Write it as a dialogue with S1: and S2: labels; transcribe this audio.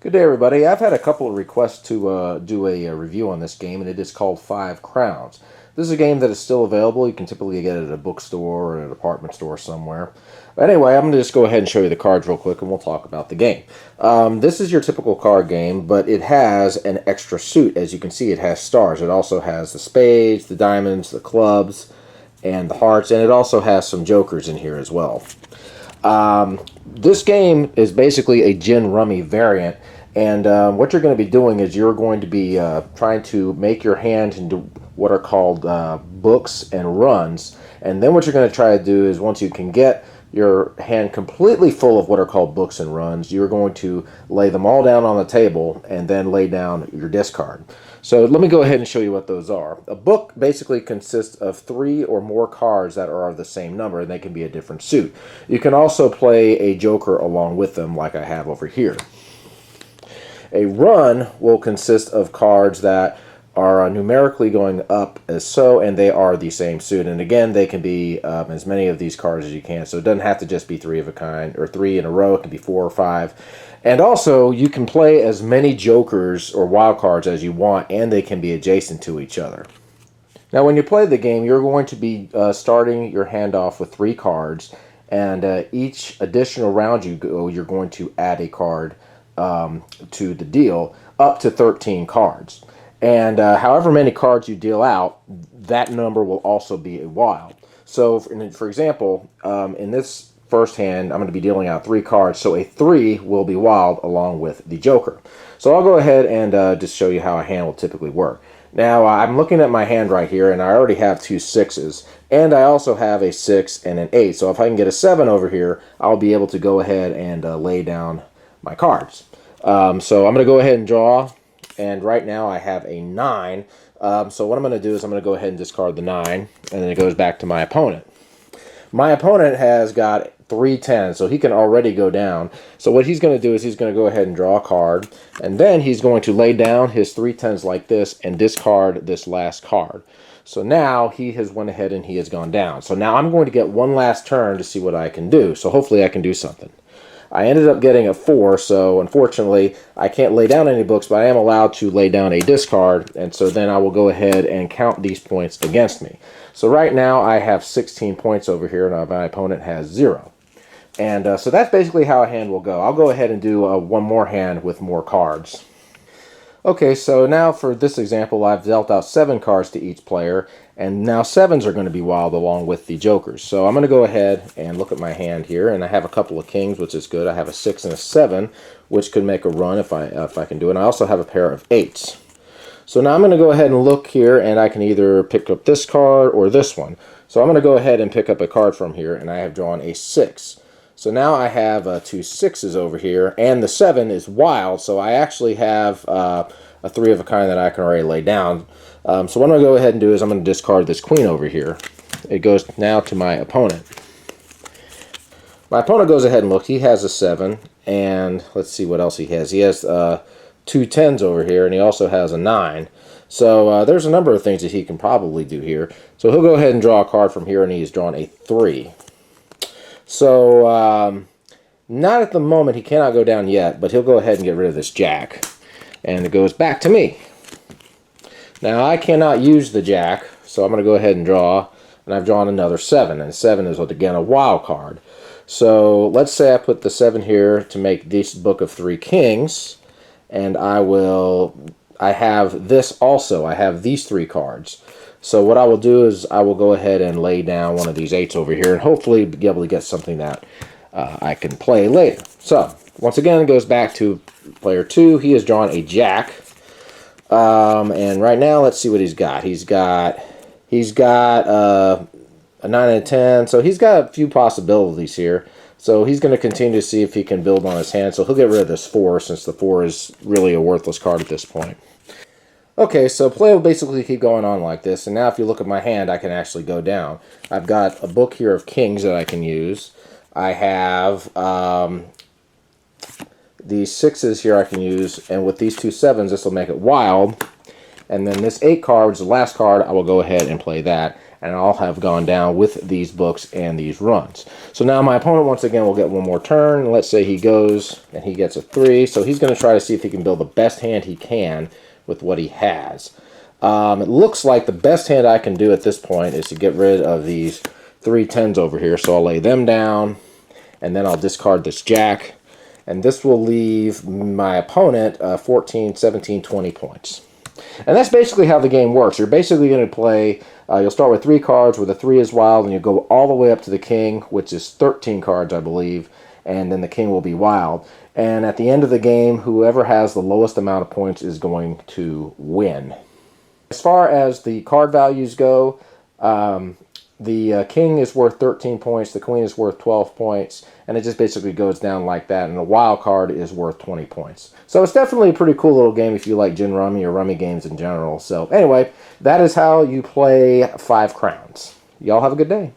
S1: Good day, everybody. I've had a couple of requests to do a review on this game, and it is called Five Crowns. This is a game that is still available. You can typically get it at a bookstore or a department store somewhere. But anyway, I'm going to just go ahead and show you the cards real quick, and we'll talk about the game. This is your typical card game, but it has an extra suit. As you can see, it has stars. It also has the spades, the diamonds, the clubs, and the hearts, and it also has some jokers in here as well. This game is basically a gin rummy variant, and what you're going to be doing is you're going to be trying to make your hand into what are called books and runs, and then what you're going to try to do is once you can get your hand completely full of what are called books and runs, you're going to lay them all down on the table and then lay down your discard. So let me go ahead and show you what those are. A book basically consists of 3 or more cards that are of the same number, and they can be a different suit. You can also play a joker along with them like I have over here. A run will consist of cards that are numerically going up as so, and they are the same suit. And again, they can be as many of these cards as you can. So it doesn't have to just be 3 of a kind or 3 in a row. It can be 4 or 5. And also, you can play as many jokers or wild cards as you want, and they can be adjacent to each other. Now, when you play the game, you're going to be starting your hand off with 3 cards, and each additional round you go, you're going to add a card to the deal, up to 13 cards. And however many cards you deal out, that number will also be a wild. So, for example, in this first hand, I'm going to be dealing out 3 cards, so a 3 will be wild along with the joker. So I'll go ahead and just show you how a hand will typically work. Now, I'm looking at my hand right here, and I already have 2 6s, and I also have a 6 and an 8. So if I can get a 7 over here, I'll be able to go ahead and lay down my cards. So I'm going to go ahead and draw, and right now I have a 9. So what I'm going to do is I'm going to go ahead and discard the 9, and then it goes back to my opponent. My opponent has got 3 10s, so he can already go down. So what he's going to do is he's going to go ahead and draw a card, and then he's going to lay down his 3 10s like this and discard this last card. So now he has went ahead and he has gone down. So now I'm going to get one last turn to see what I can do. So hopefully I can do something. I ended up getting a 4, so unfortunately I can't lay down any books, but I am allowed to lay down a discard, and so then I will go ahead and count these points against me. So right now I have 16 points over here, and my opponent has 0. And so that's basically how a hand will go. I'll go ahead and do one more hand with more cards. Okay, so now for this example, I've dealt out 7 cards to each player, and now 7s are going to be wild along with the jokers. So I'm going to go ahead and look at my hand here, and I have a couple of kings, which is good. I have a 6 and a 7, which could make a run if I can do it. And I also have a pair of 8s. So now I'm going to go ahead and look here, and I can either pick up this card or this one. So I'm going to go ahead and pick up a card from here, and I have drawn a 6. So now I have 2 6s over here, and the 7 is wild, so I actually have a 3 of a kind that I can already lay down. So what I'm going to go ahead and do is I'm going to discard this queen over here. It goes now to my opponent. My opponent goes ahead and looks. He has a 7, and let's see what else he has. He has 2 10s over here, and he also has a 9. So there's a number of things that he can probably do here. So he'll go ahead and draw a card from here, and he's drawn a 3. So, not at the moment, he cannot go down yet, but he'll go ahead and get rid of this jack. And it goes back to me. Now, I cannot use the jack, so I'm going to go ahead and draw, and I've drawn another 7, and 7 is, again, a wild card. So, let's say I put the 7 here to make this book of 3 kings, and I have this also. I have these 3 cards. So what I will do is I will go ahead and lay down one of these 8s over here and hopefully be able to get something that I can play later. So once again, it goes back to player 2. He has drawn a jack. And right now, let's see what he's got. He's got a 9 and a 10. So he's got a few possibilities here. So he's going to continue to see if he can build on his hand. So he'll get rid of this 4 since the 4 is really a worthless card at this point. Okay, so play will basically keep going on like this, and now if you look at my hand, I can actually go down. I've got a book here of kings that I can use. I have these 6s here I can use, and with these 2 7s, this will make it wild. And then this 8 card, which is the last card, I will go ahead and play that. and I'll have gone down with these books and these runs. So now my opponent, once again, will get one more turn. Let's say he goes and he gets a 3. So he's going to try to see if he can build the best hand he can with what he has. It looks like the best hand I can do at this point is to get rid of these 3 10s over here. So I'll lay them down, and then I'll discard this jack. And this will leave my opponent 14, 17, 20 points. And that's basically how the game works. You're basically going to play, you'll start with 3 cards where the 3 is wild, and you go all the way up to the king, which is 13 cards, I believe, and then the king will be wild. And at the end of the game, whoever has the lowest amount of points is going to win. As far as the card values go, the king is worth 13 points, the queen is worth 12 points, and it just basically goes down like that, and the wild card is worth 20 points. So it's definitely a pretty cool little game if you like gin rummy or rummy games in general. So anyway, that is how you play 5 crowns. Y'all have a good day.